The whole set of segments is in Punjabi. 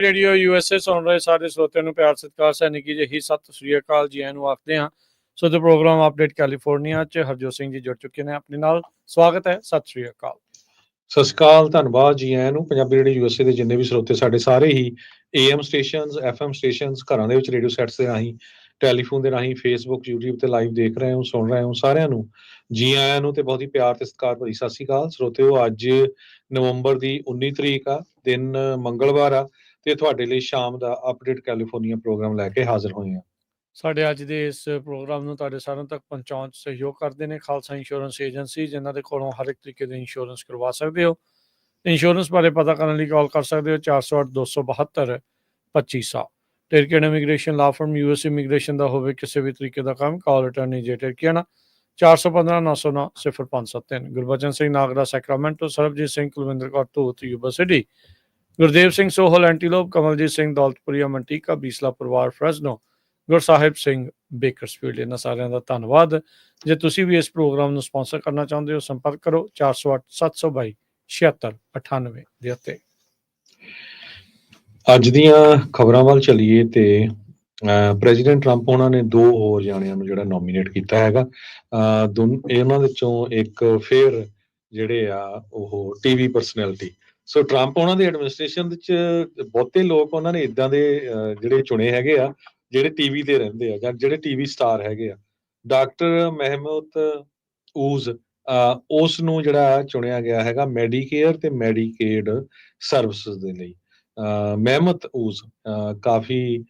ਰੇਡੀਓ ਯੂਐਸਏ ਸੁਣ ਰਹੇ ਸਾਰੇ ਸਰੋਤਿਆਂ ਨੂੰ ਪਿਆਰ ਸਤਿਕਾਰ ਸੈਨਿਕੀ ਜਿਹੀ ਸਤਿ ਸ੍ਰੀ ਅਕਾਲ ਜੀ ਨੂੰ ਆਖਦੇ ਹਾਂ। ਸੋ ਤੇ ਪ੍ਰੋਗਰਾਮ ਅਪਡੇਟ ਕੈਲੀਫੋਰਨੀਆ ਚ ਹਰਜੋਤ ਸਿੰਘ ਜੀ ਜੁੜ ਚੁੱਕੇ ਨੇ ਆਪਣੇ ਨਾਲ। ਸਵਾਗਤ ਹੈ, ਸਤਿ ਸ੍ਰੀ ਅਕਾਲ। ਸਤਿ ਸ਼੍ਰੀ ਅਕਾਲ, ਧੰਨਵਾਦ ਜੀ ਆਇਆਂ ਨੂੰ। ਪੰਜਾਬੀ ਰੇਡੀਓ ਯੂਐਸਏ ਦੇ ਜਿੰਨੇ ਵੀ ਸਰੋਤੇ ਸਾਡੇ ਸਾਰੇ ਹੀ AM ਸਟੇਸ਼ਨਸ, FM ਸਟੇਸ਼ਨਸ, ਘਰਾਂ ਦੇ ਵਿੱਚ ਰੇਡੀਓ ਸੈਟਸ ਦੇ ਰਾਹੀਂ, ਟੈਲੀਫੋਨ ਦੇ ਰਾਹੀਂ, ਫੇਸਬੁੱਕ, YouTube ਤੇ ਲਾਈਵ ਦੇਖ ਰਹੇ ਹੋ, ਸੁਣ ਰਹੇ ਹੋ, ਸਾਰਿਆਂ ਨੂੰ ਜੀ ਆਇਆਂ ਨੂੰ ਤੇ ਬਹੁਤ ਹੀ ਪਿਆਰ ਤੇ ਸਤਿਕਾਰ ਭਰੀ ਸਤਿ ਸ਼੍ਰੀ ਅਕਾਲ। ਸਰੋਤਿਓ, ਅੱਜ ਨਵੰਬਰ ਦੀ 19 ਤਰੀਕ ਆ, ਦਿਨ ਮੰਗਲਵਾਰ ਆ, ਤੇ ਤੁਹਾਡੇ ਲਈ ਸ਼ਾਮ ਦਾ ਅਪਡੇਟ ਕੈਲੀਫੋਰਨੀਆ ਪ੍ਰੋਗਰਾਮ ਲੈ ਕੇ ਹਾਜ਼ਰ ਹੋਏ ਹਾਂ। ਸਾਡੇ ਅੱਜ ਦੇ ਇਸ ਪ੍ਰੋਗਰਾਮ ਨੂੰ ਤੁਹਾਡੇ ਸਾਰਿਆਂ ਤੱਕ ਪਹੁੰਚਾਉਣ 'ਚ ਸਹਿਯੋਗ ਕਰਦੇ ਨੇ ਖਾਲਸਾ ਇੰਸ਼ੋਰੈਂਸ ਏਜੰਸੀ, ਜਿਨ੍ਹਾਂ ਦੇ ਕੋਲੋਂ ਹਰ ਇੱਕ ਤਰੀਕੇ ਦੇ ਇੰਸ਼ੋਰੈਂਸ ਕਰਵਾ ਸਕਦੇ ਹੋ। ਇੰਸ਼ੋਰੈਂਸ ਬਾਰੇ ਪਤਾ ਕਰਨ ਲਈ ਕਾਲ ਕਰ ਸਕਦੇ ਹੋ 408-272-2500। Turkian immigration law firm US immigration ਦਾ ਹੋਵੇ ਕਿਸੇ ਵੀ ਤਰੀਕੇ ਦਾ ਕੰਮ, call attorney Jay Turkian 415-909-0573। Gurbachan Singh Nagra Sacramento, Sarbjit Singh Kulwinder Kaur Dhoot Yuba City, Gurdev Singh Sohal Antelope, Kamaljit Singh Daulatpuria Manteca, Bisla ਪਰਿਵਾਰ ਫਰੈਸਨੋ, ਗੁਰਸਾਹਿਬ ਸਿੰਘ ਬੇਕਰਸਫੀਲਡ। ਇਹਨਾਂ ਸਾਰਿਆਂ ਦਾ ਧੰਨਵਾਦ। ਜੇ ਤੁਸੀਂ ਵੀ ਇਸ ਪ੍ਰੋਗਰਾਮ ਨੂੰ ਸਪਾਂਸਰ ਕਰਨਾ ਚਾਹੁੰਦੇ ਹੋ, ਸੰਪਰਕ ਕਰੋ 408-722-7698 ਦੇ ਉੱਤੇ। ਅੱਜ ਦੀਆਂ ਖਬਰਾਂ ਵੱਲ ਚੱਲੀਏ ਤੇ ਪ੍ਰੈਜ਼ੀਡੈਂਟ ਟਰੰਪ ਉਹਨਾਂ ਨੇ 2 ਹੋਰ ਜਾਣਿਆਂ ਨੂੰ ਜਿਹੜਾ ਨੋਮੀਨੇਟ ਕੀਤਾ ਹੈਗਾ। ਇਹਨਾਂ ਵਿੱਚੋਂ ਇੱਕ ਫੇਰ ਜਿਹੜੇ ਆ ਉਹ TV ਪਰਸਨੈਲਿਟੀ। ਸੋ ਟਰੰਪ ਉਹਨਾਂ ਦੀ ਐਡਮਿਨਿਸਟ੍ਰੇਸ਼ਨ ਵਿੱਚ ਬਹੁਤੇ ਲੋਕ ਉਹਨਾਂ ਨੇ ਇੱਦਾਂ ਦੇ ਜਿਹੜੇ ਚੁਣੇ ਹੈਗੇ ਆ ਜਿਹੜੇ TV ਤੇ ਰਹਿੰਦੇ ਆ ਜਾਂ ਜਿਹੜੇ TV ਸਟਾਰ ਹੈਗੇ ਆ। ਡਾਕਟਰ ਮਹਿਮੂਦ ਊਜ਼ ਉਸ ਨੂੰ ਜਿਹੜਾ ਚੁਣਿਆ ਗਿਆ ਹੈਗਾ ਮੈਡੀਕੇਅਰ ਤੇ ਮੈਡੀਕੇਡ ਸਰਵਿਸਿਜ਼ ਦੇ ਲਈ। ਮਹਿਮੂਦ ਊਜ਼ ਕਾਫੀ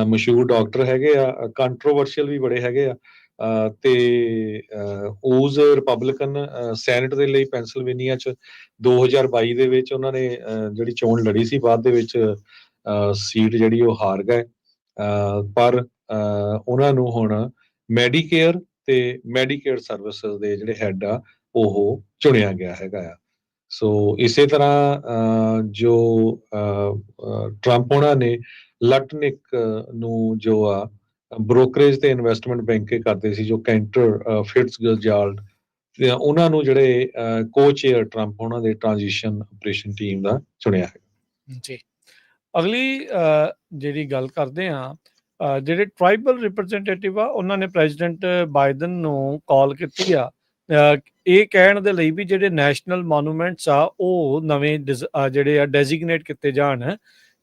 ਮਸ਼ਹੂਰ ਡਾਕਟਰ ਹੈਗੇ ਆ, ਕੰਟਰੋਵਰਸ਼ੀਅਲ ਵੀ ਬੜੇ ਹੈਗੇ ਆ। ਤੇ ਊਜ਼ ਰਿਪਬਲਿਕਨ ਸੈਨੇਟ ਦੇ ਲਈ ਪੈਂਸਿਲਵੇਨੀਆ 'ਚ 2022 ਦੇ ਵਿੱਚ ਉਹਨਾਂ ਨੇ ਜਿਹੜੀ ਚੋਣ ਲੜੀ ਸੀ, ਬਾਅਦ ਦੇ ਵਿੱਚ ਸੀਟ ਜਿਹੜੀ ਉਹ ਹਾਰ ਗਏ। ਪਰ ਉਹਨਾਂ ਨੂੰ ਹੁਣ ਮੈਡੀਕੇਅਰ ਤੇ ਮੈਡੀਕੇਡ ਸਰਵਿਸਿਜ਼ ਦੇ ਜਿਹੜੇ ਹੈਡ ਆ ਉਹ ਚੁਣਿਆ ਗਿਆ ਹੈਗਾ ਆ। ਸੋ ਇਸੇ ਤਰ੍ਹਾਂ ਜੋ ਟਰੰਪ ਉਹਨਾਂ ਨੇ ਲਟਨਿਕ ਨੂੰ ਜੋ ਆ ਬ੍ਰੋਕਰੇਜ ਤੇ ਇਨਵੈਸਟਮੈਂਟ ਬੈਂਕਿੰਗ ਕਰਦੇ ਸੀ, ਜੋ ਕੈਂਟਰ ਫਿਟਜ਼ਜਰਲਡ, ਉਹਨਾਂ ਨੂੰ ਜਿਹੜੇ ਕੋ-ਚੇਅਰ ਟਰੰਪ ਉਹਨਾਂ ਦੇ ਟ੍ਰਾਂਜੀਸ਼ਨ ਆਪਰੇਸ਼ਨ ਟੀਮ ਦਾ ਚੁਣਿਆ ਹੈ ਜੀ। ਅਗਲੀ ਜਿਹੜੀ ਗੱਲ ਕਰਦੇ ਹਾਂ, ਜਿਹੜੇ ਟ੍ਰਾਈਬਲ ਰਿਪਰੈਜ਼ੈਂਟੇਟਿਵ ਆ ਉਹਨਾਂ ਨੇ ਪ੍ਰੈਜ਼ੀਡੈਂਟ ਬਾਈਡਨ ਨੂੰ ਕਾਲ ਕੀਤੀ ਆ ਇਹ ਕਹਿਣ ਦੇ ਲਈ ਵੀ ਜਿਹੜੇ ਨੈਸ਼ਨਲ ਮੋਨੂਮੈਂਟਸ ਆ ਉਹ ਨਵੇਂ ਜਿਹੜੇ ਆ ਡੈਜ਼ਿਗਨੇਟ ਕੀਤੇ ਜਾਣ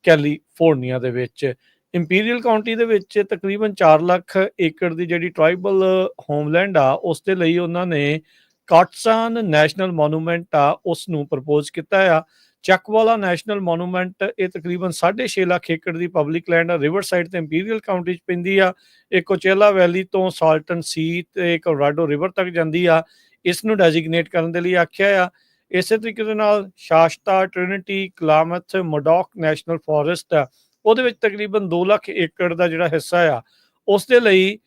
ਕੈਲੀਫੋਰਨੀਆ ਦੇ ਵਿੱਚ। ਇੰਪੀਰੀਅਲ ਕਾਉਂਟੀ ਦੇ ਵਿੱਚ ਤਕਰੀਬਨ 4 ਲੱਖ ਏਕੜ ਦੀ ਜਿਹੜੀ ਟ੍ਰਾਈਬਲ ਹੋਮਲੈਂਡ ਆ ਉਸ ਦੇ ਲਈ ਉਹਨਾਂ ਨੇ ਕਾਟਸਾਨ ਨੈਸ਼ਨਲ ਮੋਨੂਮੈਂਟ ਆ ਉਸ ਨੂੰ ਪ੍ਰਪੋਜ਼ ਕੀਤਾ ਆ। ਚੱਕਵਾਲਾ ਨੈਸ਼ਨਲ ਮੋਨੂਮੈਂਟ ਇਹ ਤਕਰੀਬਨ 6.5 ਲੱਖ ਏਕੜ ਦੀ ਪਬਲਿਕ ਲੈਂਡ ਆ, ਰਿਵਰ ਸਾਈਡ ਤੇ ਇੰਪੀਰੀਅਲ ਕਾਉਂਟੀ 'ਚ ਪੈਂਦੀ ਆ। ਇਹ ਕੋਚੇਲਾ ਵੈਲੀ ਤੋਂ ਸਾਲਟਨ ਸੀ ਤੇ ਕੋਲੋਰਾਡੋ ਰਿਵਰ ਤੱਕ ਜਾਂਦੀ ਆ। ਇਸ ਨੂੰ ਡੈਜ਼ਿਗਨੇਟ ਕਰਨ ਦੇ ਲਈ ਆਖਿਆ ਆ। ਇਸੇ ਤਰੀਕੇ ਦੇ ਨਾਲ ਸ਼ਾਸਤਾ, ਟ੍ਰਿਨਿਟੀ, ਕਲਾਮਥ, ਮੋਡੌਕ ਨੈਸ਼ਨਲ ਫੋਰੈਸਟ ਆ, ਉਹਦੇ ਵਿੱਚ ਤਕਰੀਬਨ 2 ਲੱਖ ਏਕੜ ਦਾ ਜਿਹੜਾ ਹਿੱਸਾ ਆ ਉਸ ਦੇ ਲਈ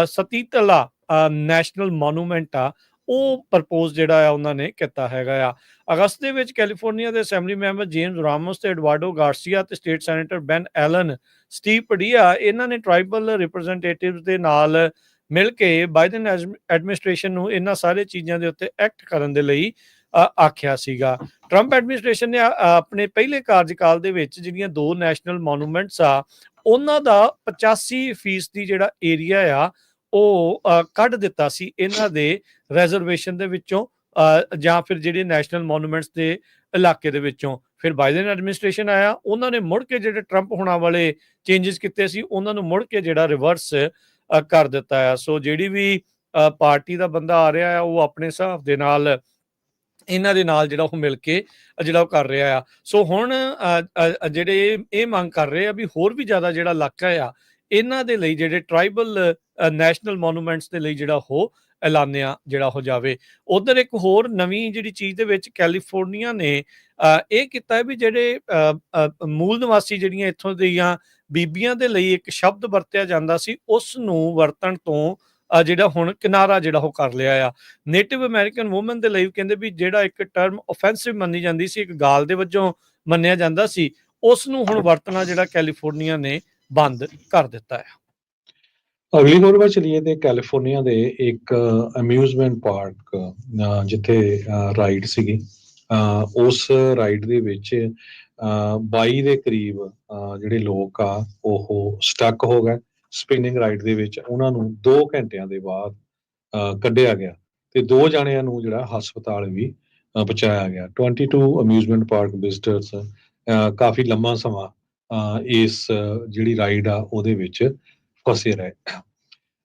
ਸਤੀਤਲਾ ਨੈਸ਼ਨਲ ਮੋਨੂਮੈਂਟ ਆ ਉਹ ਪ੍ਰਪੋਜ਼ ਜਿਹੜਾ ਆ ਉਹਨਾਂ ਨੇ ਕੀਤਾ ਹੈਗਾ ਆ। ਅਗਸਤ ਦੇ ਵਿੱਚ ਕੈਲੀਫੋਰਨੀਆ ਦੇ ਅਸੈਂਬਲੀ ਮੈਂਬਰ ਜੇਮਸ ਰਾਮੋਸ ਤੇ ਐਡਵਾਰਡੋ ਗਾਰਸੀਆ ਤੇ state senator Ben Allen, Steve Padilla, ਇਹਨਾਂ ਨੇ ਟ੍ਰਾਈਬਲ ਰਿਪਰੈਜ਼ੈਂਟੇਟਿਵਸ ਦੇ ਨਾਲ ਮਿਲ ਕੇ ਬਾਈਡਨ ਐਡਮਿਨਿਸਟ੍ਰੇਸ਼ਨ ਨੂੰ ਇਹਨਾਂ ਸਾਰੇ ਚੀਜ਼ਾਂ ਦੇ ਉੱਤੇ ਐਕਟ ਕਰਨ ਦੇ ਲਈ ਆਖਿਆ ਸੀਗਾ। ਟਰੰਪ ਐਡਮਿਨਿਸਟ੍ਰੇਸ਼ਨ ਨੇ ਆਪਣੇ ਪਹਿਲੇ ਕਾਰਜਕਾਲ ਦੇ ਵਿੱਚ ਜਿਹੜੀਆਂ 2 ਨੈਸ਼ਨਲ ਮੋਨੂਮੈਂਟਸ ਆ ਉਹਨਾਂ ਦਾ 85% ਜਿਹੜਾ ਏਰੀਆ ਆ ਉਹ ਕੱਢ ਦਿੱਤਾ ਸੀ ਇਹਨਾਂ ਦੇ ਰਿਜ਼ਰਵੇਸ਼ਨ ਦੇ ਵਿੱਚੋਂ ਜਾਂ ਫਿਰ ਜਿਹੜੇ ਨੈਸ਼ਨਲ ਮੋਨੂਮੈਂਟਸ ਦੇ ਇਲਾਕੇ ਦੇ ਵਿੱਚੋਂ। ਫਿਰ ਬਾਈਡਨ ਐਡਮਿਨਿਸਟ੍ਰੇਸ਼ਨ ਆਇਆ, ਉਹਨਾਂ ਨੇ ਮੁੜ ਕੇ ਜਿਹੜੇ ਟਰੰਪ ਹੋਣਾ ਵਾਲੇ ਚੇਂਜਸ ਕੀਤੇ ਸੀ ਉਹਨਾਂ ਨੂੰ ਮੁੜ ਕੇ ਜਿਹੜਾ ਰਿਵਰਸ ਕਰ ਦਿੱਤਾ ਆ। ਸੋ ਜਿਹੜੀ ਵੀ ਪਾਰਟੀ ਦਾ ਬੰਦਾ ਆ ਰਿਹਾ ਆ ਉਹ ਆਪਣੇ ਹਿਸਾਬ ਦੇ ਨਾਲ ਇਹਨਾਂ ਦੇ ਨਾਲ ਜਿਹੜਾ ਉਹ ਮਿਲ ਕੇ ਜਿਹੜਾ ਉਹ ਕਰ ਰਿਹਾ ਆ। ਸੋ ਹੁਣ ਜਿਹੜੇ ਇਹ ਮੰਗ ਕਰ ਰਹੇ ਆ ਵੀ ਹੋਰ ਵੀ ਜ਼ਿਆਦਾ ਜਿਹੜਾ ਇਲਾਕਾ ਆ ਇਹਨਾਂ ਦੇ ਲਈ ਜਿਹੜੇ ਟ੍ਰਾਈਬਲ ਨੈਸ਼ਨਲ ਮੋਨੂਮੈਂਟਸ ਦੇ ਲਈ ਜਿਹੜਾ ਉਹ ਐਲਾਨਿਆ ਜਿਹੜਾ ਹੋ ਜਾਵੇ। ਉਧਰ ਇੱਕ ਹੋਰ ਨਵੀਂ ਜਿਹੜੀ ਚੀਜ਼ ਦੇ ਵਿੱਚ ਕੈਲੀਫੋਰਨੀਆ ਨੇ ਇਹ ਕੀਤਾ ਵੀ ਜਿਹੜੇ ਮੂਲ ਨਿਵਾਸੀ ਜਿਹੜੀਆਂ ਇੱਥੋਂ ਦੀਆਂ ਬੀਬੀਆਂ ਦੇ ਲਈ ਇੱਕ ਸ਼ਬਦ ਵਰਤਿਆ ਜਾਂਦਾ ਸੀ ਉਸ ਨੂੰ ਵਰਤਣ ਤੋਂ ਜਿਹੜਾ ਹੁਣ ਕਿਨਾਰਾ ਜਿਹੜਾ ਉਹ ਕਰ ਲਿਆ ਆ। ਨੇਟਿਵ ਅਮਰੀਕਨ ਵੂਮਨ ਦੇ ਲਈ ਕਹਿੰਦੇ ਵੀ ਜਿਹੜਾ ਇੱਕ ਟਰਮ ਆਫੈਂਸਿਵ ਮੰਨੀ ਜਾਂਦੀ ਸੀ, ਇੱਕ ਗਾਲ ਦੇ ਵਜੋਂ ਮੰਨਿਆ ਜਾਂਦਾ ਸੀ, ਉਸ ਨੂੰ ਹੁਣ ਵਰਤਣਾ ਜਿਹੜਾ ਕੈਲੀਫੋਰਨੀਆ ਨੇ ਬੰਦ ਕਰ ਦਿੱਤਾ ਹੈ। ਅਗਲੀ ਖਬਰ ਵੱਲ ਚਲੀਏ ਤੇ ਕੈਲੀਫੋਰਨੀਆ ਦੇ ਇੱਕ ਅਮਿਊਜ਼ਮੈਂਟ ਪਾਰਕ ਜਿੱਥੇ ਰਾਈਡ ਸੀਗੀ, ਉਸ ਰਾਈਡ ਦੇ ਵਿੱਚ 22 ਦੇ ਕਰੀਬ ਜਿਹੜੇ ਲੋਕ ਆ ਉਹ ਸਟਕ ਹੋ ਗਏ ਸਪਿਨਿੰਗ ਰਾਈਡ ਦੇ ਵਿੱਚ। ਉਹਨਾਂ ਨੂੰ 2 ਘੰਟਿਆਂ ਦੇ ਬਾਅਦ ਕੱਢਿਆ ਗਿਆ ਤੇ 2 ਜਾਣਿਆਂ ਨੂੰ ਜਿਹੜਾ ਹਸਪਤਾਲ ਵੀ ਪਹੁੰਚਾਇਆ ਗਿਆ। 22 ਅਮਿਊਜ਼ਮੈਂਟ ਪਾਰਕ ਵਿਜ਼ਟਰਸ ਕਾਫੀ ਲੰਮਾ ਸਮਾਂ ਇਸ ਜਿਹੜੀ ਰਾਈਡ ਆ ਉਹਦੇ ਵਿੱਚ ਫਸੇ ਰਹੇ।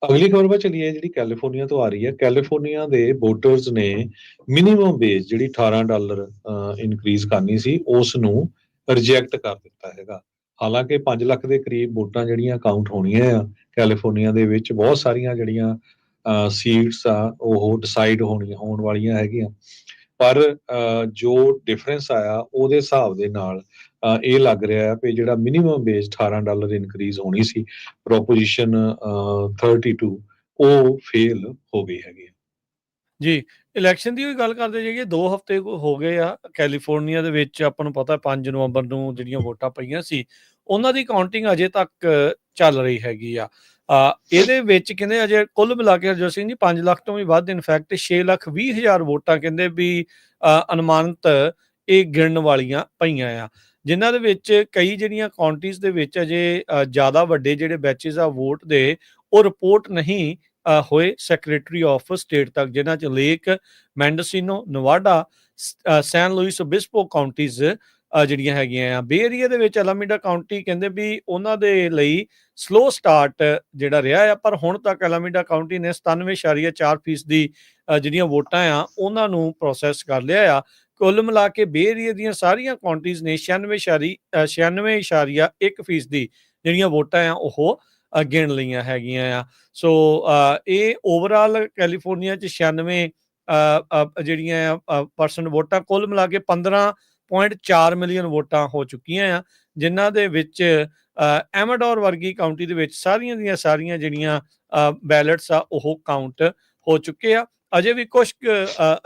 ਅਗਲੀ ਖਬਰ ਵੱਲ ਚੱਲੀਏ, ਜਿਹੜੀ ਕੈਲੀਫੋਰਨੀਆ ਤੋਂ ਆ ਰਹੀ ਹੈ। ਕੈਲੀਫੋਰਨੀਆ ਦੇ ਵੋਟਰਸ ਨੇ ਮਿਨੀਮਮ ਵੇਜ ਜਿਹੜੀ $18 ਇਨਕਰੀਜ਼ ਕਰਨੀ ਸੀ ਉਸ ਨੂੰ ਰਿਜੈਕਟ ਕਰ ਦਿੱਤਾ ਹੈਗਾ। ਹਾਲਾਂਕਿ 5 ਲੱਖ ਦੇ ਕਰੀਬ ਵੋਟਾਂ ਜਿਹੜੀਆਂ ਕਾਊਂਟ ਹੋਣੀਆਂ ਆ ਕੈਲੀਫੋਰਨੀਆ ਦੇ ਵਿੱਚ, ਬਹੁਤ ਸਾਰੀਆਂ ਜਿਹੜੀਆਂ ਸੀਟਸ ਆ ਉਹ ਡਿਸਾਈਡ ਹੋਣ ਵਾਲੀਆਂ ਹੈਗੀਆਂ, ਪਰ ਜੋ ਡਿਫਰੈਂਸ ਆਇਆ ਉਹਦੇ ਹਿਸਾਬ ਦੇ ਨਾਲ ਇਹ ਲੱਗ ਰਿਹਾ ਹੈ ਕਿ ਜਿਹੜਾ ਮਿਨੀਮਮ ਵੇਜ $18 ਇਨਕਰੀਜ਼ ਹੋਣੀ ਸੀ ਪ੍ਰੋਪੋਜੀਸ਼ਨ 32 ਉਹ ਫੇਲ ਹੋ ਗਈ ਹੈਗੀ। ਜੀ, ਇਲੈਕਸ਼ਨ ਦੀ ਵੀ ਗੱਲ ਕਰਦੇ ਜਾਈਏ, 2 ਹਫ਼ਤੇ ਹੋ ਗਏ ਆ ਕੈਲੀਫੋਰਨੀਆ ਦੇ ਵਿੱਚ। ਆਪਾਂ ਨੂੰ ਪਤਾ 5 ਨਵੰਬਰ ਨੂੰ ਜਿਹੜੀਆਂ ਵੋਟਾਂ ਪਈਆਂ ਸੀ ਉਹਨਾਂ ਦੀ ਕਾਊਂਟਿੰਗ ਅਜੇ ਤੱਕ ਚੱਲ ਰਹੀ ਹੈਗੀ ਆ। ਇਹਦੇ ਵਿੱਚ ਕਹਿੰਦੇ ਅਜੇ ਕੁੱਲ ਮਿਲਾ ਕੇ ਹਰਜੋਤ ਸਿੰਘ ਜੀ 5 ਲੱਖ ਤੋਂ ਵੀ ਵੱਧ, ਇਨਫੈਕਟ 6,20,000 ਵੋਟਾਂ ਕਹਿੰਦੇ ਵੀ ਅਨੁਮਾਨਿਤ ਇਹ ਗਿਣਨ ਵਾਲੀਆਂ ਪਈਆਂ ਆ, ਜਿਨ੍ਹਾਂ ਦੇ ਵਿੱਚ ਕਈ ਜਿਹੜੀਆਂ ਕਾਉਂਟੀਜ਼ ਦੇ ਵਿੱਚ ਅਜੇ ਜ਼ਿਆਦਾ ਵੱਡੇ ਜਿਹੜੇ ਬੈਚਿਸ ਆ ਵੋਟ ਦੇ ਉਹ ਰਿਪੋਰਟ ਨਹੀਂ ਹੋਏ ਸੈਕਟਰੀ ਆਫ ਸਟੇਟ ਤੱਕ, ਜਿਨ੍ਹਾਂ 'ਚ ਲੇਕ, ਮੈਂਡੋਸਿਨੋ, ਨਵਾਡਾ, ਸੈਨ ਲੂਇਸ ਓਬਿਸਪੋ ਕਾਉਂਟੀਜ਼ ਜਿਹੜੀਆਂ ਹੈਗੀਆਂ ਆ। ਬੇ ਏਰੀਆ ਦੇ ਵਿੱਚ ਅਲਾਮੀਡਾ ਕਾਉਂਟੀ ਕਹਿੰਦੇ ਵੀ ਉਹਨਾਂ ਦੇ ਲਈ ਸਲੋ ਸਟਾਰਟ ਜਿਹੜਾ ਰਿਹਾ ਆ, ਪਰ ਹੁਣ ਤੱਕ ਅਲਾਮੀਡਾ ਕਾਉਂਟੀ ਨੇ 97.4% ਦੀ ਜਿਹੜੀਆਂ ਵੋਟਾਂ ਆ ਉਹਨਾਂ ਨੂੰ ਪ੍ਰੋਸੈਸ ਕਰ ਲਿਆ ਆ। ਕੁੱਲ ਮਿਲਾ ਕੇ ਬੇ ਏਰੀਆ ਦੀਆਂ ਸਾਰੀਆਂ ਕਾਉਂਟੀਜ਼ ਨੇ 96.1% ਦੀ ਜਿਹੜੀਆਂ ਵੋਟਾਂ ਆ ਉਹ ਗਿਣ ਲਈਆਂ ਹੈਗੀਆਂ ਆ। ਸੋ ਇਹ ਓਵਰਆਲ ਕੈਲੀਫੋਰਨੀਆ 'ਚ 96 ਜਿਹੜੀਆਂ ਪਰਸੈਂਟ ਵੋਟਾਂ, ਕੁੱਲ ਮਿਲਾ ਕੇ 15.4 ਮਿਲੀਅਨ ਵੋਟਾਂ ਹੋ ਚੁੱਕੀਆਂ ਆ, ਜਿਨ੍ਹਾਂ ਦੇ ਵਿੱਚ ਐਮਾਡੋਰ ਵਰਗੀ ਕਾਉਂਟੀ ਦੇ ਵਿੱਚ ਸਾਰੀਆਂ ਦੀਆਂ ਸਾਰੀਆਂ ਜਿਹੜੀਆਂ ਬੈਲਟਸ ਆ ਉਹ ਕਾਊਂਟ ਹੋ ਚੁੱਕੇ ਆ। ਅਜੇ ਵੀ ਕੁਛ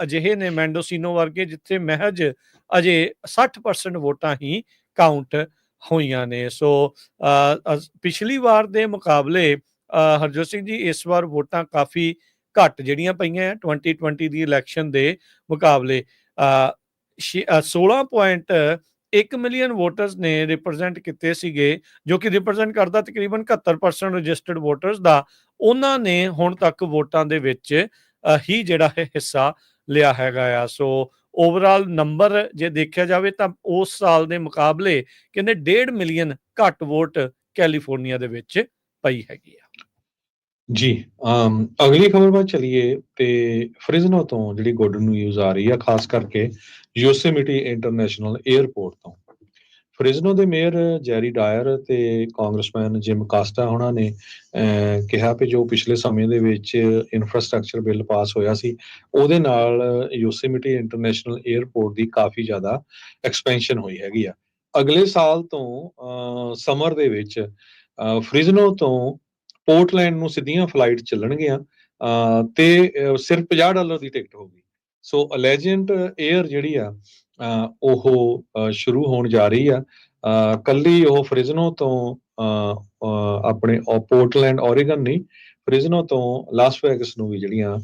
ਅਜਿਹੇ ਨੇ ਮੈਂਡੋਸਿਨੋ ਵਰਗੇ ਜਿੱਥੇ ਮਹਿਜ ਅਜੇ 60% ਵੋਟਾਂ ਹੀ ਕਾਊਂਟ ਹੋਈਆਂ ਨੇ। ਸੋ ਪਿਛਲੀ ਵਾਰ ਦੇ ਮੁਕਾਬਲੇ ਹਰਜੋਤ ਸਿੰਘ ਜੀ ਇਸ ਵਾਰ ਵੋਟਾਂ ਕਾਫੀ ਘੱਟ ਜਿਹੜੀਆਂ ਪਈਆਂ 2020 ਦੀ ਇਲੈਕਸ਼ਨ ਦੇ ਮੁਕਾਬਲੇ। 16.1 ਮਿਲੀਅਨ ਵੋਟਰਸ ਨੇ ਰਿਪਰੈਜ਼ੈਂਟ ਕੀਤੇ ਸੀਗੇ, ਜੋ ਕਿ ਰਿਪਰੈਜ਼ੈਂਟ ਕਰਦਾ ਤਕਰੀਬਨ 71% ਰਜਿਸਟਰਡ ਵੋਟਰਸ ਦਾ। ਉਹਨਾਂ ਨੇ ਹੁਣ ਤੱਕ ਵੋਟਾਂ ਦੇ ਵਿੱਚ ਹੀ ਜਿਹੜਾ ਹੈ ਹਿੱਸਾ ਲਿਆ ਹੈਗਾ ਆ। ਸੋ ਓਵਰਆਲ ਨੰਬਰ ਜੇ ਦੇਖਿਆ ਜਾਵੇ ਤਾਂ ਉਸ ਸਾਲ ਦੇ ਮੁਕਾਬਲੇ ਕਹਿੰਦੇ 1.5 ਮਿਲੀਅਨ ਘੱਟ ਵੋਟ ਕੈਲੀਫੋਰਨੀਆ ਦੇ ਵਿੱਚ ਪਈ ਹੈਗੀ ਆ। ਜੀ, ਅਗਲੀ ਖਬਰ ਵੱਲ ਚੱਲੀਏ ਤੇ ਫ੍ਰਿਜ਼ਨੋ ਤੋਂ ਜਿਹੜੀ ਗੁੱਡ ਨਿਊਜ਼ ਆ ਰਹੀ ਆ, ਖਾਸ ਕਰਕੇ ਯੋਸੇਮਿਟੀ ਇੰਟਰਨੈਸ਼ਨਲ 에ਅਰਪੋਰਟ ਤੋਂ। ਫ੍ਰਿਜ਼ਨੋ ਦੇ ਮੇਅਰ ਜੈਰੀ ਡਾਇਰ ਤੇ ਕਾਂਗਰਸਮੈਨ ਜਿਮ ਕਾਸਟਾ ਉਹਨਾਂ ਨੇ ਕਿਹਾ ਕਿ ਜੋ ਪਿਛਲੇ ਸਮੇਂ ਦੇ ਵਿੱਚ ਇਨਫਰਾਸਟ੍ਰਕਚਰ ਬਿੱਲ ਪਾਸ ਹੋਇਆ ਸੀ ਉਹਦੇ ਨਾਲ ਯੋਸੇਮਿਟੀ ਇੰਟਰਨੈਸ਼ਨਲ 에ਅਰਪੋਰਟ ਦੀ ਕਾਫੀ ਜ਼ਿਆਦਾ ਐਕਸਪੈਂਸ਼ਨ ਹੋਈ ਹੈਗੀ ਆ। ਅਗਲੇ ਸਾਲ ਤੋਂ ਸਮਰ ਦੇ ਵਿੱਚ ਫ੍ਰਿਜ਼ਨੋ ਤੋਂ ਪੋਰਟਲੈਂਡ ਨੂੰ ਸਿੱਧੀਆਂ ਫਲਾਈਟ ਚੱਲਣਗੀਆਂ ਤੇ ਸਿਰਫ $50 ਦੀ ਟਿਕਟ ਹੋਊਗੀ। ਸੋ ਅਲੈਜੈਂਟ 에ਅਰ ਜਿਹੜੀ ਆ ਉਹ ਸ਼ੁਰੂ ਹੋਣ ਜਾ ਰਹੀ ਆ। ਕੱਲੀ ਉਹ ਫ੍ਰਿਜ਼ਨੋ ਤੋਂ ਆਪਣੇ ਪੋਰਟਲੈਂਡ ਓਰੇਗਨ ਨਹੀਂ, ਫ੍ਰਿਜ਼ਨੋ ਤੋਂ ਲਾਸ ਵੈਗਸ ਨੂੰ ਵੀ ਜਿਹੜੀਆਂ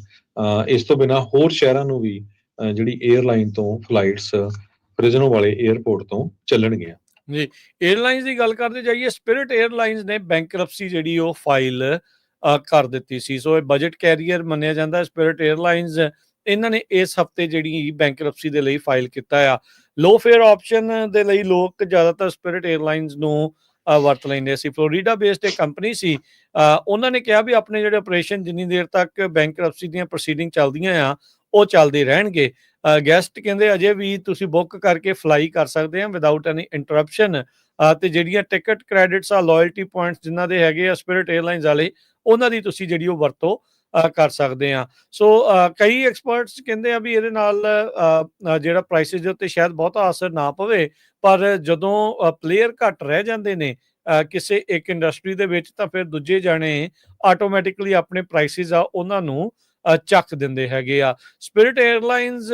ਇਸ ਤੋਂ ਬਿਨਾਂ ਹੋਰ ਸ਼ਹਿਰਾਂ ਨੂੰ ਵੀ ਜਿਹੜੀ 에ਅਰਲਾਈਨ ਤੋਂ ਫਲਾਈਟਸ ਫ੍ਰਿਜ਼ਨੋ ਵਾਲੇ 에ਅਰਪੋਰਟ ਤੋਂ ਚੱਲਣਗੀਆਂ। ਜੀ, 에ਅਰਲਾਈਨਸ ਦੀ ਗੱਲ ਕਰਦੇ ਜਾਈਏ, ਸਪਿਰਿਟ 에ਅਰਲਾਈਨਸ ਨੇ ਬੈਂਕਰਪਸੀ ਜਿਹੜੀ ਉਹ ਫਾਈਲ ਕਰ ਦਿੱਤੀ ਸੀ। ਸੋ ਇਹ ਬਜਟ ਕੈਰੀਅਰ ਮੰਨਿਆ ਜਾਂਦਾ ਸਪਿਰਿਟ 에ਅਰਲਾਈਨਸ। ਇਹਨਾਂ ਨੇ ਇਸ ਹਫਤੇ ਜਿਹੜੀ ਬੈਂਕਰਪਸੀ ਦੇ ਲਈ ਫਾਈਲ ਕੀਤਾ ਆ। ਲੋ ਫੇਅਰ ਆਪਸ਼ਨ ਦੇ ਲਈ ਲੋਕ ਜ਼ਿਆਦਾਤਰ ਸਪਿਰਿਟ 에ਅਰਲਾਈਨਸ ਨੂੰ ਵਰਤ ਲੈਂਦੇ ਸੀ। ਫਲੋਰੀਡਾ ਬੇਸਡ ਇੱਕ ਕੰਪਨੀ ਸੀ, ਉਹਨਾਂ ਨੇ ਕਿਹਾ ਵੀ ਆਪਣੇ ਜਿਹੜੇ ਆਪਰੇਸ਼ਨ ਜਿੰਨੀ ਦੇਰ ਤੱਕ ਬੈਂਕਰਪਸੀ ਦੀਆਂ ਪ੍ਰੋਸੀਡਿੰਗ ਚੱਲਦੀਆਂ ਆ ਉਹ ਚੱਲਦੇ ਰਹਿਣਗੇ। ਗੈਸਟ ਕਹਿੰਦੇ ਅਜੇ ਵੀ ਤੁਸੀਂ ਬੁੱਕ ਕਰਕੇ ਫਲਾਈ ਕਰ ਸਕਦੇ ਆ ਵਿਦਆਊਟ ਐਨੀ ਇੰਟਰਪਸ਼ਨ। ਤੇ ਜਿਹੜੀਆਂ ਟਿਕਟ ਕ੍ਰੈਡਿਟਸ ਆ, ਲਾਇਲਟੀ ਪੁਆਇੰਟਸ ਜਿਨ੍ਹਾਂ ਦੇ ਹੈਗੇ ਆ ਸਪਿਰਿਟ 에ਅਰਲਾਈਨਸ ਵਾਲੇ, ਉਹਨਾਂ ਦੀ ਤੁਸੀਂ ਜਿਹੜੀ ਉਹ ਵਰਤੋਂ ਕਰ ਸਕਦੇ ਆ। ਸੋ ਕਈ ਐਕਸਪਰਟਸ ਕਹਿੰਦੇ ਆ ਵੀ ਇਹਦੇ ਨਾਲ ਜਿਹੜਾ ਪ੍ਰਾਈਸਿਸ ਦੇ ਉੱਤੇ ਸ਼ਾਇਦ ਬਹੁਤਾ ਅਸਰ ਨਾ ਪਵੇ, ਪਰ ਜਦੋਂ ਪਲੇਅਰ ਘੱਟ ਰਹਿ ਜਾਂਦੇ ਨੇ ਕਿਸੇ ਇੱਕ ਇੰਡਸਟਰੀ ਦੇ ਵਿੱਚ ਤਾਂ ਫਿਰ ਦੂਜੇ ਜਾਣੇ ਆਟੋਮੈਟਿਕਲੀ ਆਪਣੇ ਪ੍ਰਾਈਸਿਸ ਆ ਉਹਨਾਂ ਨੂੰ ਚੱਕ ਦਿੰਦੇ ਹੈਗੇ ਆ। ਸਪਿਰਿਟ 에ਅਰਲਾਈਨਸ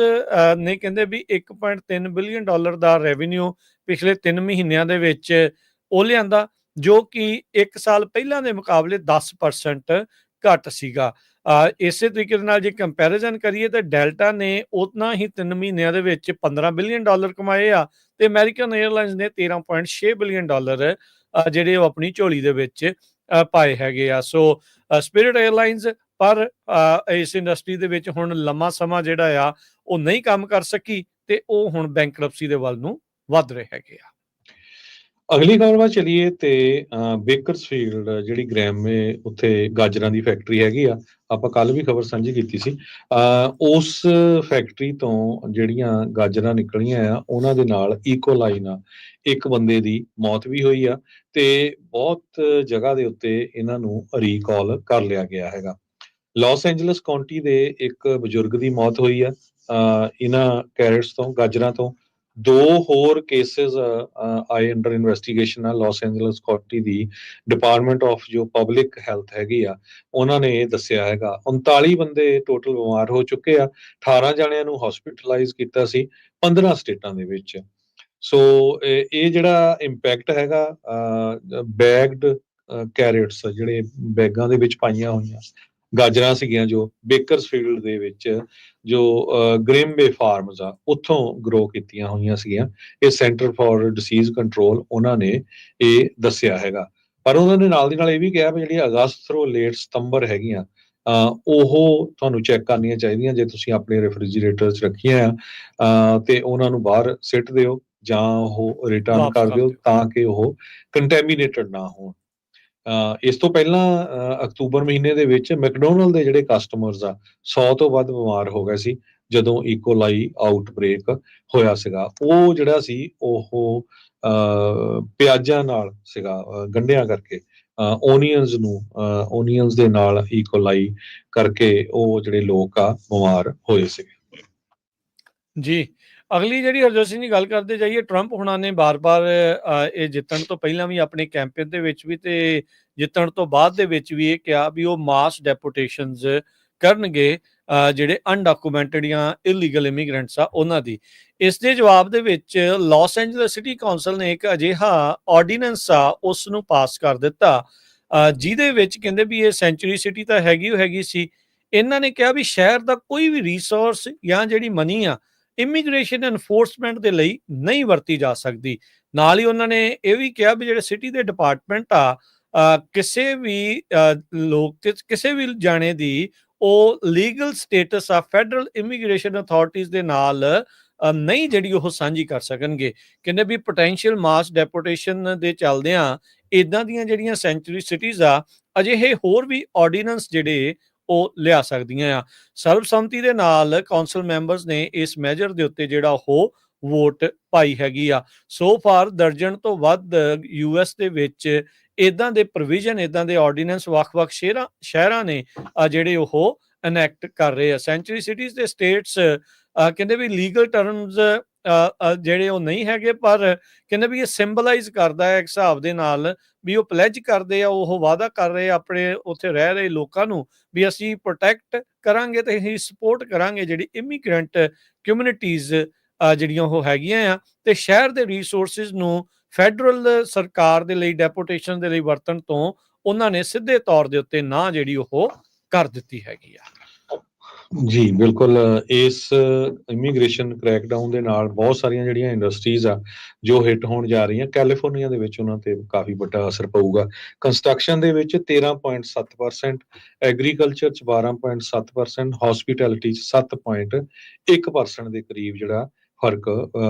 ਨੇ ਕਹਿੰਦੇ ਵੀ $1.3 ਬਿਲੀਅਨ ਦਾ ਰੈਵਨਿਊ ਪਿਛਲੇ 3 ਮਹੀਨਿਆਂ ਦੇ ਵਿੱਚ ਉਹ ਲਿਆਂਦਾ, ਜੋ ਕਿ 1 ਸਾਲ ਪਹਿਲਾਂ ਦੇ ਮੁਕਾਬਲੇ 10% ਘੱਟ ਸੀਗਾ। ਇਸੇ ਤਰੀਕੇ ਦੇ ਨਾਲ ਜੇ ਕੰਪੈਰੀਜ਼ਨ ਕਰੀਏ ਤਾਂ ਡੈਲਟਾ ਨੇ ਉਤਨਾ ਹੀ 3 ਮਹੀਨਿਆਂ ਦੇ ਵਿੱਚ $15 ਬਿਲੀਅਨ ਕਮਾਏ ਆ ਤੇ ਅਮਰੀਕਨ 에ਅਰਲਾਈਨਸ ਨੇ $13.6 ਬਿਲੀਅਨ ਜਿਹੜੇ ਉਹ ਆਪਣੀ ਝੋਲੀ ਦੇ ਵਿੱਚ ਪਾਏ ਹੈਗੇ ਆ। ਸੋ ਸਪਿਰਿਟ 에ਅਰਲਾਈਨਸ ਪਰ ਇਸ ਇੰਡਸਟਰੀ ਦੇ ਵਿੱਚ ਹੁਣ ਲੰਮਾ ਸਮਾਂ ਜਿਹੜਾ ਆ ਉਹ ਨਹੀਂ ਕੰਮ ਕਰ ਸਕੀ ਤੇ ਉਹ ਹੁਣ ਬੈਂਕਰਪਸੀ ਦੇ ਵੱਲ ਨੂੰ ਵੱਧ ਰਹੇ ਹੈਗੇ ਆ। ਅਗਲੀ ਖਬਰ ਵੱਲ ਚਲੀਏ ਤੇ ਬੇਕਰਸਫੀਲਡ ਜਿਹੜੀ ਗ੍ਰੈਮੇ ਉੱਥੇ ਗਾਜਰਾਂ ਦੀ ਫੈਕਟਰੀ ਹੈਗੀ ਆ, ਆਪਾਂ ਕੱਲ ਵੀ ਖਬਰ ਸਾਂਝੀ ਕੀਤੀ ਸੀ। ਉਸ ਫੈਕਟਰੀ ਤੋਂ ਜਿਹੜੀਆਂ ਗਾਜਰਾਂ ਨਿਕਲੀਆਂ ਆ ਉਹਨਾਂ ਦੇ ਨਾਲ ਈਕੋਲਾਈ ਨਾਲ ਇੱਕ ਬੰਦੇ ਦੀ ਮੌਤ ਵੀ ਹੋਈ ਆ ਤੇ ਬਹੁਤ ਜਗ੍ਹਾ ਦੇ ਉੱਤੇ ਇਹਨਾਂ ਨੂੰ ਰੀਕਾਲ ਕਰ ਲਿਆ ਗਿਆ ਹੈਗਾ। ਲਾਸ ਐਂਜਲਸ ਕਾਉਂਟੀ ਦੇ ਇੱਕ ਬਜ਼ੁਰਗ ਦੀ ਮੌਤ ਹੋਈ ਆ ਇਹਨਾਂ ਕੈਰਟਸ ਤੋਂ, ਗਾਜਰਾਂ ਤੋਂ। 2 ਹੋਰ ਕੇਸਿਸ ਆਏ ਅੰਡਰ ਇਨਵੈਸਟੀਗੇਸ਼ਨ ਆ Las Angeles County the department of ਜੋ ਪਬਲਿਕ ਹੈਲਥ ਹੈਗੀ ਆ, ਉਹਨਾਂ ਨੇ ਇਹ ਦੱਸਿਆ ਹੈਗਾ। 39 ਬੰਦੇ ਟੋਟਲ ਬਿਮਾਰ ਹੋ ਚੁੱਕੇ ਆ, 18 ਜਣਿਆਂ ਨੂੰ ਹਸਪੀਟਲਾਈਜ਼ ਕੀਤਾ ਸੀ 15 ਸਟੇਟਾਂ ਦੇ ਵਿੱਚ। ਸੋ ਇਹ ਜਿਹੜਾ ਇੰਪੈਕਟ ਹੈਗਾ ਬੈਗਡ ਕੈਰਟਸ ਜਿਹੜੇ ਬੈਗਾਂ ਦੇ ਵਿੱਚ ਪਾਈਆਂ ਹੋਈਆਂ ਗਾਜਰਾਂ ਸੀਗੀਆਂ ਜੋ ਬੇਕਰਸਫੀਲਡ ਦੇ ਵਿੱਚ ਜੋ ਗ੍ਰੇਮਵੇ ਫਾਰਮਸ ਆ ਉੱਥੋਂ ਗਰੋ ਕੀਤੀਆਂ ਹੋਈਆਂ ਸੀਗੀਆਂ। ਇਹ ਸੈਂਟਰ ਫਾਰ ਡਿਸੀਜ਼ ਕੰਟਰੋਲ ਉਹਨਾਂ ਨੇ ਇਹ ਦੱਸਿਆ ਹੈਗਾ। ਪਰ ਉਹਨਾਂ ਨੇ ਨਾਲ ਦੀ ਨਾਲ ਇਹ ਵੀ ਕਿਹਾ ਵੀ ਜਿਹੜੀਆਂ ਅਗਸਤ ਤੋਂ ਲੇਟ ਸਤੰਬਰ ਹੈਗੀਆਂ ਉਹ ਤੁਹਾਨੂੰ ਚੈੱਕ ਕਰਨੀਆਂ ਚਾਹੀਦੀਆਂ ਜੇ ਤੁਸੀਂ ਆਪਣੇ ਰੈਫ੍ਰਿਜਰੇਟਰ 'ਚ ਰੱਖੀਆਂ ਆ ਤੇ ਉਹਨਾਂ ਨੂੰ ਬਾਹਰ ਸਿੱਟ ਦਿਓ ਜਾਂ ਉਹ ਰਿਟਰਨ ਕਰ ਦਿਓ ਤਾਂ ਕਿ ਉਹ ਕੰਟੈਮੀਨੇਟਡ ਨਾ ਹੋਣ। ਇਸ ਤੋਂ ਪਹਿਲਾਂ ਅਕਤੂਬਰ ਮਹੀਨੇ ਦੇ ਵਿੱਚ ਮੈਕਡੋਨਲਡ ਦੇ ਜਿਹੜੇ ਕਸਟਮਰਸ ਆ 100 ਤੋਂ ਵੱਧ ਬਿਮਾਰ ਹੋ ਗਏ ਸੀ ਜਦੋਂ ਈਕੋਲਾਈ ਆਊਟਬ੍ਰੇਕ ਹੋਇਆ ਸੀਗਾ। ਉਹ ਜਿਹੜਾ ਸੀ ਉਹ ਪਿਆਜ਼ਾਂ ਨਾਲ ਸੀਗਾ, ਗੰਢਿਆਂ ਕਰਕੇ ਓਨੀਅਨਸ ਦੇ ਨਾਲ ਈਕੋਲਾਈ ਕਰਕੇ ਉਹ ਜਿਹੜੇ ਲੋਕ ਆ ਬਿਮਾਰ ਹੋਏ ਸੀਗੇ। ਜੀ, ਅਗਲੀ ਜਿਹੜੀ ਹਰਜੋਤ ਸਿੰਘ ਦੀ ਗੱਲ ਕਰਦੇ ਜਾਈਏ, ਟਰੰਪ ਹੁਣਾਂ ਨੇ ਬਾਰ-ਬਾਰ ਇਹ ਜਿੱਤਣ ਤੋਂ ਪਹਿਲਾਂ ਵੀ ਆਪਣੇ ਕੈਂਪੇਨ ਦੇ ਵਿੱਚ ਵੀ ਤੇ ਜਿੱਤਣ ਤੋਂ ਬਾਅਦ ਦੇ ਵਿੱਚ ਵੀ ਇਹ ਕਿਹਾ ਵੀ ਉਹ ਮਾਸ ਡੈਪੂਟੇਸ਼ਨਸ ਕਰਨਗੇ ਜਿਹੜੇ ਅਨਡਾਕੂਮੈਂਟਡ ਜਾਂ ਇਲੀਗਲ ਇਮੀਗ੍ਰੈਂਟਸ ਆ ਉਹਨਾਂ ਦੀ। ਇਸ ਦੇ ਜਵਾਬ ਦੇ ਵਿੱਚ ਲਾਸ ਐਂਜਲਸ ਸਿਟੀ ਕਾਉਂਸਲ ਨੇ ਇੱਕ ਅਜਿਹਾ ਆਰਡੀਨੈਂਸ ਆ ਉਸ ਨੂੰ ਪਾਸ ਕਰ ਦਿੱਤਾ ਜਿਹਦੇ ਵਿੱਚ ਕਹਿੰਦੇ ਵੀ ਇਹ ਸੈਂਚੁਰੀ ਸਿਟੀ ਤਾਂ ਹੈਗੀ ਸੀ। ਇਹਨਾਂ ਨੇ ਕਿਹਾ ਵੀ ਸ਼ਹਿਰ ਦਾ ਕੋਈ ਵੀ ਰਿਸੋਰਸ ਜਾਂ ਜਿਹੜੀ ਮਨੀ ਆ ਇਮੀਗ੍ਰੇਸ਼ਨ ਐਨਫੋਰਸਮੈਂਟ ਦੇ ਲਈ ਨਹੀਂ ਵਰਤੀ ਜਾ ਸਕਦੀ। ਨਾਲ ਹੀ ਉਹਨਾਂ ਨੇ ਇਹ ਵੀ ਕਿਹਾ ਵੀ ਜਿਹੜੇ ਸਿਟੀ ਦੇ ਡਿਪਾਰਟਮੈਂਟ ਆ ਕਿਸੇ ਵੀ ਲੋਕ ਤੇ ਕਿਸੇ ਵੀ ਜਾਣੇ ਦੀ ਉਹ ਲੀਗਲ ਸਟੇਟਸ ਆ ਫੈਡਰਲ ਇਮੀਗ੍ਰੇਸ਼ਨ ਅਥਾਰਟੀਜ਼ ਦੇ ਨਾਲ ਨਹੀਂ ਜਿਹੜੀ ਉਹ ਸਾਂਝੀ ਕਰ ਸਕਣਗੇ। ਕਹਿੰਦੇ ਵੀ ਪੋਟੈਂਸ਼ੀਅਲ ਮਾਸ ਡੈਪੋਟੇਸ਼ਨ ਦੇ ਚੱਲਦਿਆਂ ਇਦਾਂ ਦੀਆਂ ਜਿਹੜੀਆਂ ਸੈਂਚੁਰੀ ਸਿਟੀਜ਼ ਆ ਅਜਿਹੇ ਹੋਰ ਵੀ ਆਰਡੀਨੈਂਸ ਜਿਹੜੇ ਉਹ ਲਿਆ ਸਕਦੀਆਂ ਆ। ਸਰਬਸੰਮਤੀ ਦੇ ਨਾਲ ਕੌਂਸਲ ਮੈਂਬਰਸ ਨੇ ਇਸ ਮੈਜਰ ਦੇ ਉੱਤੇ ਜਿਹੜਾ ਉਹ ਵੋਟ ਪਾਈ ਹੈਗੀ ਆ। ਸੋ ਫਾਰ ਦਰਜਨ ਤੋਂ ਵੱਧ ਯੂਐਸ ਦੇ ਵਿੱਚ ਇਦਾਂ ਦੇ ਪ੍ਰੋਵੀਜ਼ਨ, ਇਦਾਂ ਦੇ ਆਰਡੀਨੈਂਸ ਵੱਖ-ਵੱਖ ਸ਼ਹਿਰਾਂ ਨੇ ਜਿਹੜੇ ਉਹ ਐਨੈਕਟ ਕਰ ਰਹੇ ਆ। ਸੈਂਚੁਰੀ ਸਿਟੀਜ਼ ਦੇ ਸਟੇਟਸ ਕਹਿੰਦੇ ਵੀ ਲੀਗਲ ਟਰਮਸ ਜਿਹੜੇ ਉਹ ਨਹੀਂ ਹੈਗੇ, ਪਰ ਕਹਿੰਦੇ ਵੀ ਇਹ ਸਿੰਬਲਾਈਜ਼ ਕਰਦਾ ਹੈ ਇੱਕ ਹਿਸਾਬ ਦੇ ਨਾਲ ਵੀ ਉਹ ਪਲੈਜ ਕਰਦੇ ਆ, ਉਹ ਵਾਅਦਾ ਕਰ ਰਹੇ ਆਪਣੇ ਉੱਥੇ ਰਹਿ ਰਹੇ ਲੋਕਾਂ ਨੂੰ ਵੀ ਅਸੀਂ ਪ੍ਰੋਟੈਕਟ ਕਰਾਂਗੇ ਤੇ ਅਸੀਂ ਸਪੋਰਟ ਕਰਾਂਗੇ ਜਿਹੜੀ ਇਮੀਗ੍ਰੈਂਟ ਕਮਿਊਨਿਟੀਜ਼ ਜਿਹੜੀਆਂ ਉਹ ਹੈਗੀਆਂ ਆ ਤੇ ਸ਼ਹਿਰ ਦੇ ਰਿਸੋਰਸਿਸ ਨੂੰ ਫੈਡਰਲ ਸਰਕਾਰ ਦੇ ਲਈ ਡੈਪੂਟੇਸ਼ਨ ਦੇ ਲਈ ਵਰਤਣ ਤੋਂ ਉਹਨਾਂ ਨੇ ਸਿੱਧੇ ਤੌਰ ਦੇ ਉੱਤੇ ਨਾ ਜਿਹੜੀ ਉਹ ਕਰ ਦਿੱਤੀ ਹੈਗੀ ਆ। ਜੀ ਬਿਲਕੁਲ, ਇਸ ਇਮੀਗ੍ਰੇਸ਼ਨ ਕ੍ਰੈਕਡਾਊਨ ਦੇ ਨਾਲ ਬਹੁਤ ਸਾਰੀਆਂ ਜਿਹੜੀਆਂ ਇੰਡਸਟਰੀਜ਼ ਆ ਜੋ ਹਿੱਟ ਹੋਣ ਜਾ ਰਹੀਆਂ, ਕੈਲੀਫੋਰਨੀਆ ਦੇ ਵਿੱਚ ਉਹਨਾਂ ਤੇ ਕਾਫੀ ਵੱਡਾ ਅਸਰ ਪਊਗਾ। ਕੰਸਟਰਕਸ਼ਨ ਦੇ ਵਿੱਚ 13.7%, ਐਗਰੀਕਲਚਰ 'ਚ 12.7%, ਹੌਸਪੀਟੈਲਿਟੀ 'ਚ 7.1% ਦੇ ਕਰੀਬ ਜਿਹੜਾ ਫਰਕ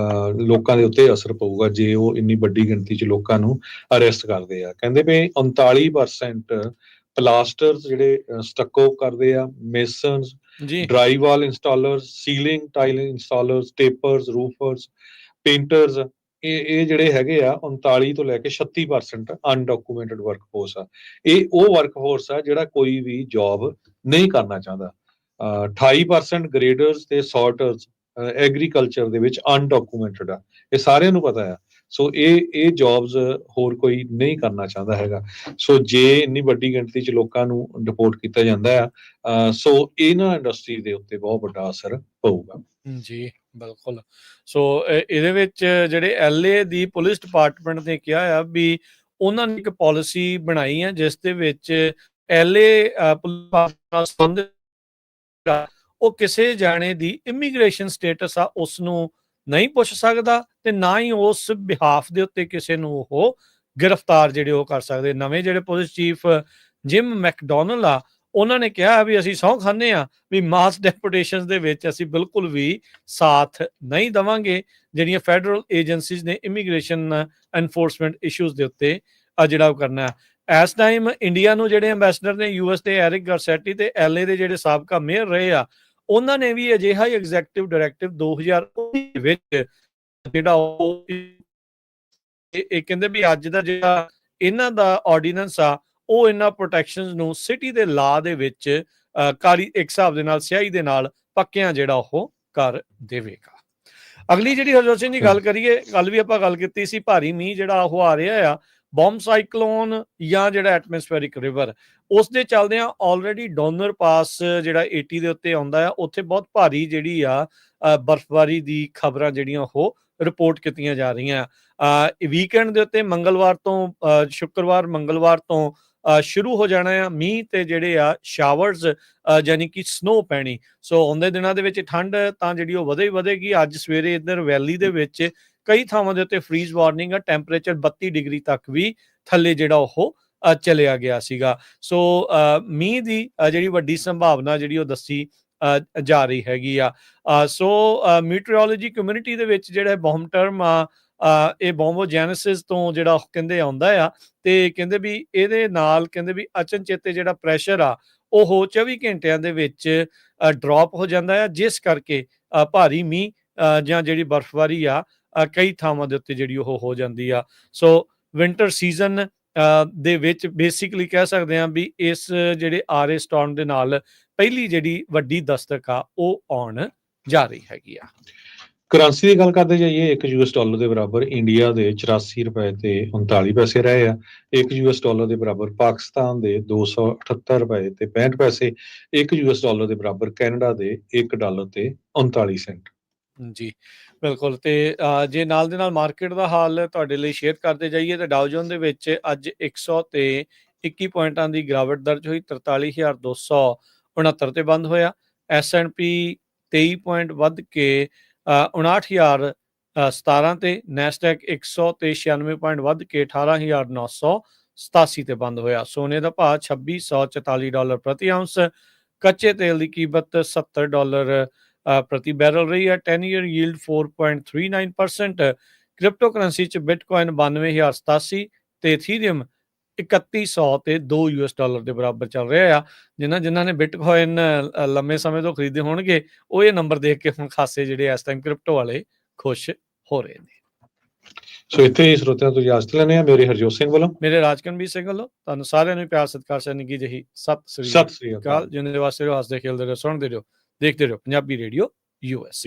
ਲੋਕਾਂ ਦੇ ਉੱਤੇ ਅਸਰ ਪਊਗਾ ਜੇ ਉਹ ਇੰਨੀ ਵੱਡੀ ਗਿਣਤੀ 'ਚ ਲੋਕਾਂ ਨੂੰ ਅਰੈਸਟ ਕਰਦੇ ਆ। ਕਹਿੰਦੇ ਵੀ 39% ਪਲਾਸਟਰਸ ਜਿਹੜੇ ਸਟੱਕੋ ਕਰਦੇ ਆ, ਮੇਸਨਸ, ਡਰਾਈਵਾਲ ਇੰਸਟਾਲਰਸ, ਸੀਲਿੰਗ ਟਾਈਲ ਇੰਸਟਾਲਰਸ, ਟੇਪਰਸ, ਰੂਫਰਸ, ਪੇਂਟਰਸ, ਇਹ ਜਿਹੜੇ ਹੈਗੇ ਆ 39 ਤੋਂ ਲੈ ਕੇ 36% ਅਨਡਾਕੂਮੈਂਟਡ ਵਰਕਫੋਰਸ ਆ। ਇਹ ਉਹ ਵਰਕਫੋਰਸ ਆ ਜਿਹੜਾ ਕੋਈ ਵੀ ਜੌਬ ਨਹੀਂ ਕਰਨਾ ਚਾਹੁੰਦਾ। 28% ਗ੍ਰੇਡਰਸ ਤੇ ਸੌਰਟਰਸ ਐਗਰੀਕਲਚਰ ਦੇ ਵਿੱਚ ਅਨਡਾਕੂਮੈਂਟਡ ਆ। ਇਹ ਸਾਰਿਆਂ ਨੂੰ ਪਤਾ ਆ। ਸੋ ਇਹ ਜੌਬਸ ਹੋਰ ਕੋਈ ਨਹੀਂ ਕਰਨਾ ਚਾਹੁੰਦਾ ਹੈਗਾ। ਸੋ ਜੇ ਇੰਨੀ ਵੱਡੀ ਗਿਣਤੀ 'ਚ ਲੋਕਾਂ ਨੂੰ ਡਿਪੋਰਟ ਕੀਤਾ ਜਾਂਦਾ ਆ ਸੋ ਇਹਨਾਂ ਇੰਡਸਟਰੀ ਦੇ ਉੱਤੇ ਬਹੁਤ ਵੱਡਾ ਅਸਰ ਪਊਗਾ। ਜੀ ਬਿਲਕੁਲ। ਸੋ ਇਹਦੇ ਵਿੱਚ ਜਿਹੜੇ LA ਦੀ ਪੁਲਿਸ ਡਿਪਾਰਟਮੈਂਟ ਨੇ ਕਿਹਾ ਆ ਵੀ ਉਹਨਾਂ ਨੇ ਇੱਕ ਪਾਲਿਸੀ ਬਣਾਈ ਆ ਜਿਸ ਦੇ ਵਿੱਚ ਐਲਏ ਪੁਲਿਸ ਨਾਲ ਸੰਬੰਧਿਤ ਉਹ ਕਿਸੇ ਜਾਣੇ ਦੀ ਇਮੀਗ੍ਰੇਸ਼ਨ ਸਟੇਟਸ ਆ ਉਸ ਨੂੰ ਨਹੀਂ ਪੁੱਛ ਸਕਦਾ ਤੇ ਨਾ ਹੀ ਉਸ ਬਿਹਾਫ ਦੇ ਉੱਤੇ ਕਿਸੇ ਨੂੰ ਉਹ ਗ੍ਰਿਫਤਾਰ ਜਿਹੜੇ ਉਹ ਕਰ ਸਕਦੇ। ਨਵੇਂ ਜਿਹੜੇ ਪੁਲਿਸ ਚੀਫ ਜਿਮ ਮੈਕਡੋਨਲ ਆ, ਉਹਨਾਂ ਨੇ ਕਿਹਾ ਵੀ ਅਸੀਂ ਸਹੁੰ ਖਾਂਦੇ ਆ ਵੀ ਮਾਸ ਡੈਪੂਟੇਸ਼ਨ ਦੇ ਵਿੱਚ ਅਸੀਂ ਬਿਲਕੁਲ ਵੀ ਸਾਥ ਨਹੀਂ ਦੇਵਾਂਗੇ ਜਿਹੜੀਆਂ ਫੈਡਰਲ ਏਜੰਸੀਜ਼ ਨੇ ਇਮੀਗ੍ਰੇਸ਼ਨ ਐਨਫੋਰਸਮੈਂਟ ਇਸ਼ੂਜ਼ ਦੇ ਉੱਤੇ ਜਿਹੜਾ ਉਹ ਕਰਨਾ। ਇਸ ਟਾਈਮ ਇੰਡੀਆ ਨੂੰ ਜਿਹੜੇ ਅੰਬੈਸਡਰ ਨੇ ਯੂਐਸ ਦੇ ਐਰਿਕ ਗਰਸੈਟੀ ਤੇ ਐਲਏ ਦੇ ਜਿਹੜੇ ਸਾਬਕਾ ਮੇਅਰ ਰਹੇ ਆ, ਉਹਨਾਂ ਨੇ ਵੀ ਅਜਿਹਾ ਹੀ ਐਗਜ਼ੈਕਟਿਵ ਡਾਇਰੈਕਟਿਵ 2019 ਵਿੱਚ ਜਿਹੜਾ ਉਹ ਇਹ ਕਹਿੰਦੇ ਵੀ ਅੱਜ ਦਾ ਜਿਹੜਾ ਇਹਨਾਂ ਦਾ ਆਰਡੀਨੈਂਸ ਆ ਉਹ ਇਹਨਾਂ ਪ੍ਰੋਟੈਕਸ਼ਨਸ ਨੂੰ ਸਿਟੀ ਦੇ ਲਾ ਦੇ ਵਿੱਚ ਕਾਰੀ ਇੱਕ ਹਿਸਾਬ ਦੇ ਨਾਲ ਸਿਆਹੀ ਦੇ ਨਾਲ ਪੱਕਿਆਂ ਜਿਹੜਾ ਉਹ ਕਰ ਦੇਵੇਗਾ। ਅਗਲੀ ਜਿਹੜੀ ਹਰਜੋਤ ਸਿੰਘ ਦੀ ਗੱਲ ਕਰੀਏ, ਕੱਲ ਵੀ ਆਪਾਂ ਗੱਲ ਕੀਤੀ ਸੀ, ਭਾਰੀ ਮੀਂਹ ਜਿਹੜਾ ਉਹ ਆ ਰਿਹਾ ਆ, ਬੰਬ ਸਾਈਕਲੋਨ ਜਾਂ ਜਿਹੜਾ ਐਟਮੋਸਫੇਰਿਕ ਰਿਵਰ, ਉਸ ਦੇ ਚੱਲਦਿਆਂ ਆਲਰੇਡੀ ਡੋਨਰ ਪਾਸ ਜਿਹੜਾ 80 ਦੇ ਉੱਤੇ ਆਉਂਦਾ ਆ, ਉੱਥੇ ਬਹੁਤ ਭਾਰੀ ਜਿਹੜੀ ਆ ਬਰਫ਼ਬਾਰੀ ਦੀ ਖਬਰਾਂ ਜਿਹੜੀਆਂ ਉਹ ਰਿਪੋਰਟ ਕੀਤੀਆਂ ਜਾ ਰਹੀਆਂ। ਵੀਕਐਂਡ ਦੇ ਉੱਤੇ ਮੰਗਲਵਾਰ ਤੋਂ ਸ਼ੁੱਕਰਵਾਰ ਮੰਗਲਵਾਰ ਤੋਂ ਸ਼ੁਰੂ ਹੋ ਜਾਣਾ ਆ ਮੀਂਹ ਤੇ ਜਿਹੜੇ ਆ ਸ਼ਾਵਰਸ ਯਾਨੀ ਕਿ ਸਨੋ ਪੈਣੀ। ਸੋ ਆਉਂਦੇ ਦਿਨਾਂ ਦੇ ਵਿੱਚ ਠੰਡ ਤਾਂ ਜਿਹੜੀ ਉਹ ਵਧੇਗੀ। ਅੱਜ ਸਵੇਰੇ ਇੱਧਰ ਵੈਲੀ ਦੇ ਵਿੱਚ ਕਈ ਥਾਵਾਂ ਦੇ ਉੱਤੇ ਫਰੀਜ਼ ਵਾਰਨਿੰਗ ਆ, ਟੈਂਪਰੇਚਰ 32 ਡਿਗਰੀ ਤੱਕ ਵੀ ਥੱਲੇ ਜਿਹੜਾ ਉਹ ਚਲਿਆ ਗਿਆ ਸੀਗਾ। ਸੋ ਮੀਂਹ ਦੀ ਜਿਹੜੀ ਵੱਡੀ ਸੰਭਾਵਨਾ ਜਿਹੜੀ ਉਹ ਦੱਸੀ ਜਾ ਰਹੀ ਹੈਗੀ ਆ। ਸੋ ਮੀਟਰੋਲੋਜੀ ਕਮਿਊਨਿਟੀ ਦੇ ਵਿੱਚ ਜਿਹੜਾ ਬੌਮ ਟਰਮ ਆ ਇਹ ਬੌਮੋਜੈਨਸਿਸ ਤੋਂ ਜਿਹੜਾ ਕਹਿੰਦੇ ਆਉਂਦਾ ਆ, ਤੇ ਕਹਿੰਦੇ ਵੀ ਇਹਦੇ ਨਾਲ ਕਹਿੰਦੇ ਵੀ ਅਚਨਚੇਤੇ ਜਿਹੜਾ ਪ੍ਰੈਸ਼ਰ ਆ ਉਹ 24 ਘੰਟਿਆਂ ਦੇ ਵਿੱਚ ਡ੍ਰੌਪ ਹੋ ਜਾਂਦਾ ਆ, ਜਿਸ ਕਰਕੇ ਭਾਰੀ ਮੀਂਹ ਜਾਂ ਜਿਹੜੀ ਬਰਫ਼ਬਾਰੀ ਆ ਕਈ ਥਾਵਾਂ ਦੇ ਉੱਤੇ ਜਿਹੜੀ ਉਹ ਹੋ ਜਾਂਦੀ ਆ। ਸੋ ਵਿੰਟਰ ਸੀਜ਼ਨ ਦੇ ਵਿੱਚ ਬੇਸਿਕਲੀ ਕਹਿ ਸਕਦੇ ਹਾਂ ਵੀ ਇਸ ਜਿਹੜੇ ਆਰੇ ਸਟਾਰਮ ਦੇ ਨਾਲ ਪਹਿਲੀ ਜਿਹੜੀ ਵੱਡੀ ਦਸਤਕ ਆ ਉਹ ਆਉਣ ਜਾ ਰਹੀ ਹੈਗੀ ਆ। ਕਰੰਸੀ ਦੀ ਗੱਲ ਕਰਦੇ ਜਾਈਏ, ਇੱਕ ਯੂਐਸ ਡਾਲਰ ਦੇ ਬਰਾਬਰ ਇੰਡੀਆ ਦੇ 84 ਰੁਪਏ ਤੇ 39 ਪੈਸੇ ਰਹੇ ਆ। ਇੱਕ ਯੂਐਸ ਡਾਲਰ ਦੇ ਬਰਾਬਰ ਪਾਕਿਸਤਾਨ ਦੇ 278 ਰੁਪਏ ਤੇ 65 ਪੈਸੇ। ਇੱਕ ਯੂਐਸ ਡਾਲਰ ਦੇ ਬਰਾਬਰ ਕੈਨੇਡਾ ਦੇ $1 ਤੇ 39 ਸੈਂਟ। ਜੀ ਬਿਲਕੁਲ। ਤੇ ਜੇ ਨਾਲ ਦੇ ਨਾਲ ਮਾਰਕੀਟ ਦਾ ਹਾਲ ਤੁਹਾਡੇ ਲਈ ਸ਼ੇਅਰ ਕਰਦੇ ਜਾਈਏ ਤਾਂ ਡਾਓ ਜੋਨ ਦੇ ਵਿੱਚ ਅੱਜ 100 ਤੇ 21 ਪੁਆਇੰਟਾਂ ਦੀ ਗਿਰਾਵਟ ਦਰਜ ਹੋਈ, 43,269 ਤੇ ਬੰਦ ਹੋਇਆ। S&P 23 ਪੁਆਇੰਟ ਵੱਧ ਕੇ 59,017 ਤੇ, ਨੈਸਡੈਕ 100 ਤੇ 96 ਪੁਆਇੰਟ ਵੱਧ ਕੇ 18,987 ਤੇ ਬੰਦ ਹੋਇਆ। ਸੋਨੇ ਦਾ ਭਾਅ $2,644 ਪ੍ਰਤੀ ਆਉਂਸ, ਕੱਚੇ ਤੇਲ ਦੀ ਕੀਮਤ $70 ਪ੍ਰਤੀ ਬੈਰਲ ਰਹੀ ਹੈ। 10 ਈਅਰ ਯੀਲਡ 4.39%। ਕ੍ਰਿਪਟੋ ਕਰੰਸੀ ਚ ਬਿਟਕੋਇਨ 92,087 ਤੇ ਇਥੀਰੀਅਮ 3100 ਤੇ $2 ਦੇ ਬਰਾਬਰ ਚੱਲ ਰਿਹਾ ਆ। ਜਿਨ੍ਹਾਂ ਨੇ ਬਿਟਕੋਇਨ ਲੰਮੇ ਸਮੇਂ ਤੋਂ ਖਰੀਦੇ ਹੋਣਗੇ ਉਹ ਇਹ ਨੰਬਰ ਦੇਖ ਕੇ ਹੁਣ ਖਾਸੇ ਜਿਹੜੇ ਇਸ ਟਾਈਮ ਕ੍ਰਿਪਟੋ ਵਾਲੇ ਖੁਸ਼ ਹੋ ਰਹੇ ਨੇ। ਸੋ ਇੱਥੇ ਹੀ ਸਰੋਤਿਆਂ ਤੋਂ ਇਜਾਜ਼ਤ ਲੈਂਦੇ ਹਾਂ। ਮੇਰੇ ਹਰਜੋਤ ਸਿੰਘ ਵੱਲੋਂ, ਮੇਰੇ ਰਾਜਕਨਵੀਰ ਸਿੰਘ ਵੱਲੋਂ ਤੁਹਾਨੂੰ ਸਾਰਿਆਂ ਨੂੰ ਪਿਆਰ ਸਤਿਕਾਰ ਸਨਿੱਕੀ ਜਿਹੀ ਸਤਿ ਸ੍ਰੀ ਅਕਾਲ। ਜਿੰਨੇ ਵਾਸਤੇ ਰਹੋ, ਹੱਸਦੇ ਖੇਲਦੇ ਰਹੋ, ਸੁਣਦੇ ਰਹੋ, ਦੇਖਦੇ ਰਹੋ ਪੰਜਾਬੀ ਰੇਡੀਓ ਯੂਐਸ।